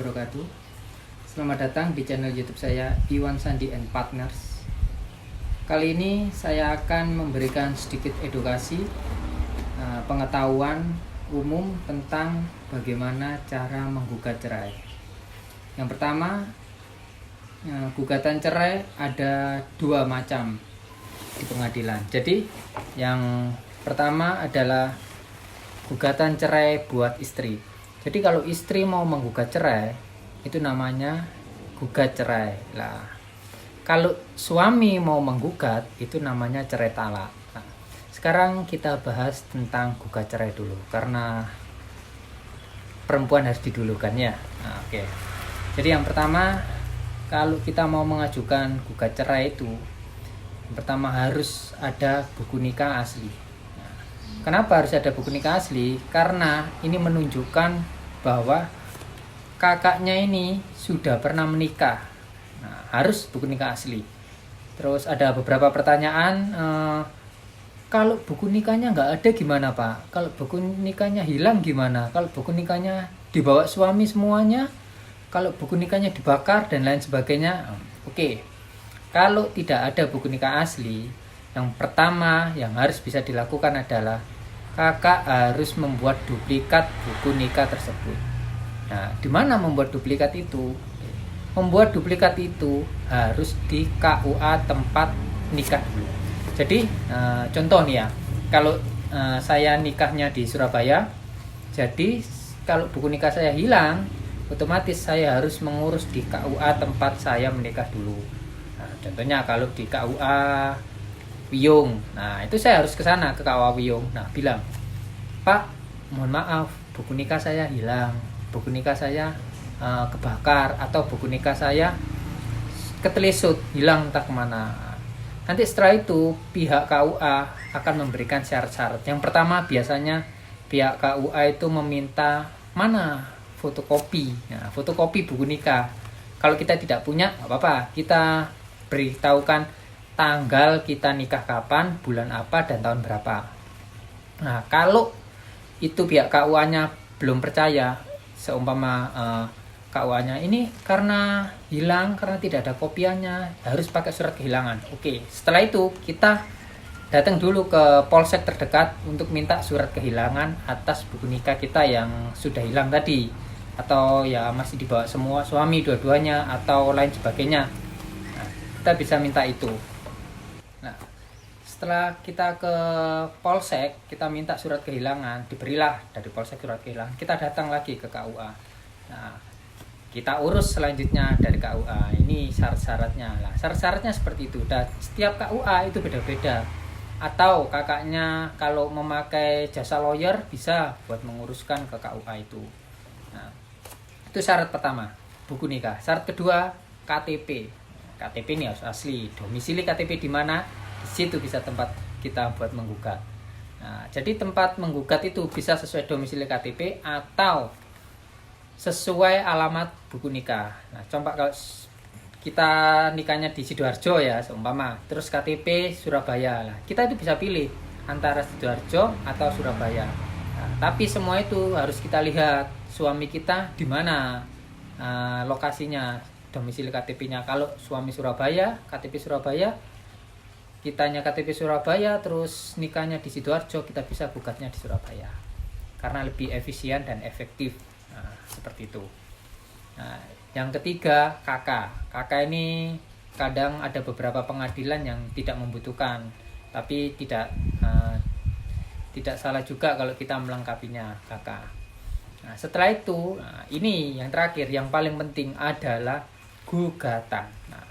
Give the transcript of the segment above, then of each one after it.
wabarakatuh. Selamat datang di channel YouTube saya, Iwan Sandi and Partners. Kali ini saya akan memberikan sedikit edukasi pengetahuan umum tentang bagaimana cara menggugat cerai. Yang pertama, gugatan cerai ada dua macam di pengadilan. Jadi yang pertama adalah gugatan cerai buat istri. Jadi kalau istri mau menggugat cerai, itu namanya gugat cerai. Lah, kalau suami mau menggugat, itu namanya cerai talak. Nah, sekarang kita bahas tentang gugat cerai dulu, karena perempuan harus didulukan ya. Nah, oke. Jadi yang pertama, kalau kita mau mengajukan gugat cerai itu, yang pertama harus ada buku nikah asli. Kenapa harus ada buku nikah asli? Karena ini menunjukkan bahwa kakaknya ini sudah pernah menikah. Nah, harus buku nikah asli. Terus ada beberapa pertanyaan, kalau buku nikahnya nggak ada gimana Pak? Kalau buku nikahnya hilang gimana? Kalau buku nikahnya dibawa suami semuanya? Kalau buku nikahnya dibakar dan lain sebagainya? Oke. Kalau tidak ada buku nikah asli, yang pertama yang harus bisa dilakukan adalah kakak harus membuat duplikat buku nikah tersebut. Nah, di mana membuat duplikat itu? Membuat duplikat itu harus di KUA tempat nikah dulu. Jadi contoh nih ya, kalau saya nikahnya di Surabaya, jadi kalau buku nikah saya hilang, otomatis saya harus mengurus di KUA tempat saya menikah dulu. Nah, contohnya kalau di KUA Wiyung, nah itu saya harus ke sana, ke KUA Wiyung. Nah, bilang, Pak, mohon maaf, buku nikah saya hilang, buku nikah saya kebakar, atau buku nikah saya ketelesut, hilang entah kemana. Nanti setelah itu pihak KUA akan memberikan syarat-syarat. Yang pertama biasanya pihak KUA itu meminta mana fotokopi, nah, fotokopi buku nikah. Kalau kita tidak punya, nggak apa-apa, kita beritahukan tanggal kita nikah kapan, bulan apa, dan tahun berapa. Nah, kalau itu pihak KUA-nya belum percaya, seumpama KUA-nya ini karena hilang, karena tidak ada kopiannya, harus pakai surat kehilangan. Oke, setelah itu kita datang dulu ke polsek terdekat untuk minta surat kehilangan atas buku nikah kita yang sudah hilang tadi, atau ya masih dibawa semua suami dua-duanya, atau lain sebagainya. Nah, kita bisa minta itu. Nah, setelah kita ke polsek, kita minta surat kehilangan, diberilah dari polsek surat kehilangan. Kita datang lagi ke KUA. Nah, kita urus selanjutnya dari KUA. Ini syarat-syaratnya. Nah, syarat-syaratnya seperti itu. Dan setiap KUA itu beda-beda. Atau kakaknya kalau memakai jasa lawyer bisa buat menguruskan ke KUA itu. Nah, itu syarat pertama, buku nikah. Syarat kedua, KTP. KTP ini harus asli. Domisili KTP di mana? Di situ bisa tempat kita buat menggugat. Nah, jadi tempat menggugat itu bisa sesuai domisili KTP atau sesuai alamat buku nikah. Nah, coba kalau kita nikahnya di Sidoarjo ya, seumpama, terus KTP Surabaya lah. Kita itu bisa pilih antara Sidoarjo atau Surabaya. Nah, tapi semua itu harus kita lihat suami kita di mana lokasinya, domisili KTP-nya. Kalau suami Surabaya, KTP Surabaya, kitanya KTP Surabaya, terus nikahnya di Sidoarjo, kita bisa gugatnya di Surabaya karena lebih efisien dan efektif. Nah, seperti itu. Nah, yang ketiga, kakak ini kadang ada beberapa pengadilan yang tidak membutuhkan, tapi tidak salah juga kalau kita melengkapinya kakak. Nah, setelah itu, ini yang terakhir, yang paling penting adalah gugatan. Nah,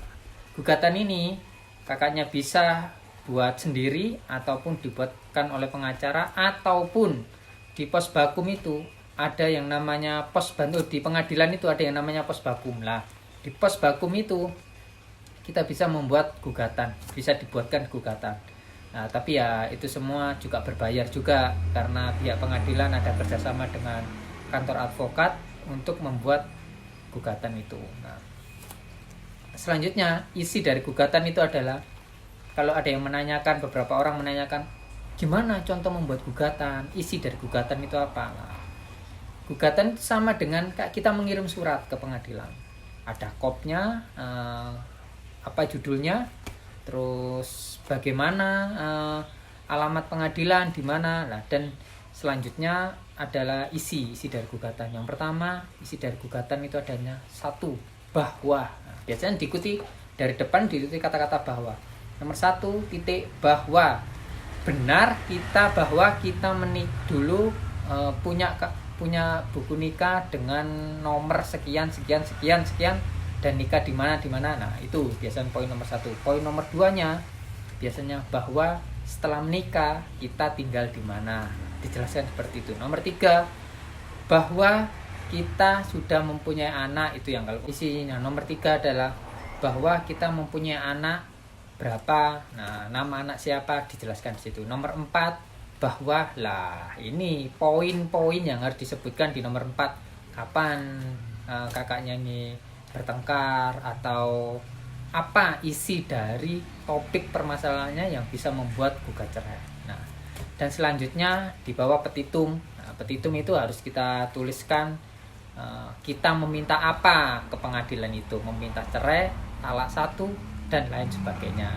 gugatan ini kakaknya bisa buat sendiri ataupun dibuatkan oleh pengacara, ataupun di pos bakum itu ada yang namanya pos bantu. Di pengadilan itu ada yang namanya pos bakum lah. Di pos bakum itu kita bisa membuat gugatan, bisa dibuatkan gugatan. Nah, tapi ya itu semua juga berbayar juga, karena pihak pengadilan ada kerjasama dengan kantor advokat untuk membuat gugatan itu. Nah, selanjutnya isi dari gugatan itu adalah, kalau ada yang menanyakan, beberapa orang menanyakan, gimana contoh membuat gugatan, isi dari gugatan itu apa? Nah, gugatan sama dengan kayak kita mengirim surat ke pengadilan. Ada kopnya, apa judulnya, terus bagaimana, alamat pengadilan di mana, dan selanjutnya adalah isi dari gugatan. Yang pertama, isi dari gugatan itu adanya 1, bahwa. Nah, biasanya diikuti dari depan diikuti kata-kata bahwa. Nomor 1, titik bahwa benar bahwa kita dulu punya buku nikah dengan nomor sekian dan nikah di mana. Nah, itu biasanya poin nomor 1. Poin nomor 2-nya biasanya bahwa setelah menikah kita tinggal di mana. Dijelaskan seperti itu. Nomor 3, bahwa kita sudah mempunyai anak, itu yang kalau isinya. Nomor 3 adalah bahwa kita mempunyai anak berapa, nah nama anak siapa dijelaskan di situ. Nomor 4, bahwa ini poin-poin yang harus disebutkan di nomor 4. Kapan kakaknya ini bertengkar atau apa isi dari topik permasalahannya yang bisa membuat gugat cerai. Nah, dan selanjutnya di bawah petitum. Nah, petitum itu harus kita tuliskan kita meminta apa ke pengadilan itu, meminta cerai, talak 1 dan lain sebagainya.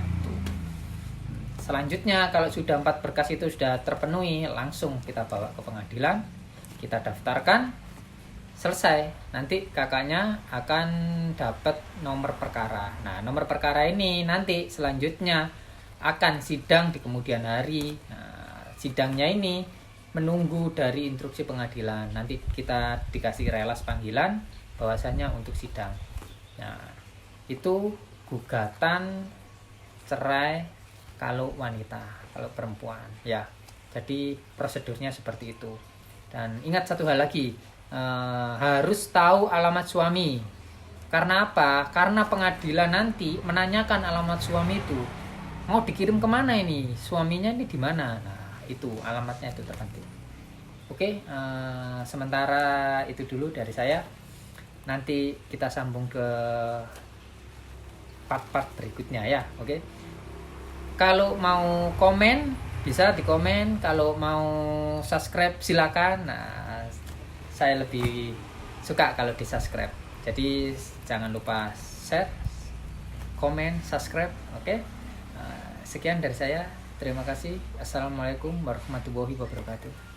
Selanjutnya kalau sudah 4 berkas itu sudah terpenuhi, langsung kita bawa ke pengadilan, kita daftarkan, selesai. Nanti kakaknya akan dapat nomor perkara. Nah, nomor perkara ini nanti selanjutnya akan sidang di kemudian hari. Nah, sidangnya ini menunggu dari instruksi pengadilan. Nanti kita dikasih relas panggilan bahwasanya untuk sidang. Nah, itu gugatan cerai kalau wanita, kalau perempuan ya. Jadi prosedurnya seperti itu. Dan ingat satu hal lagi, harus tahu alamat suami. Karena apa? Karena pengadilan nanti menanyakan alamat suami itu, mau dikirim kemana ini, suaminya ini di mana. Nah, itu alamatnya itu terpenting. Oke, sementara itu dulu dari saya. Nanti kita sambung ke part-part berikutnya ya. Oke. Kalau mau komen bisa di komen, kalau mau subscribe silakan. Nah, saya lebih suka kalau di subscribe. Jadi jangan lupa share, komen, subscribe. Oke. Sekian dari saya. Terima kasih. Assalamualaikum warahmatullahi wabarakatuh.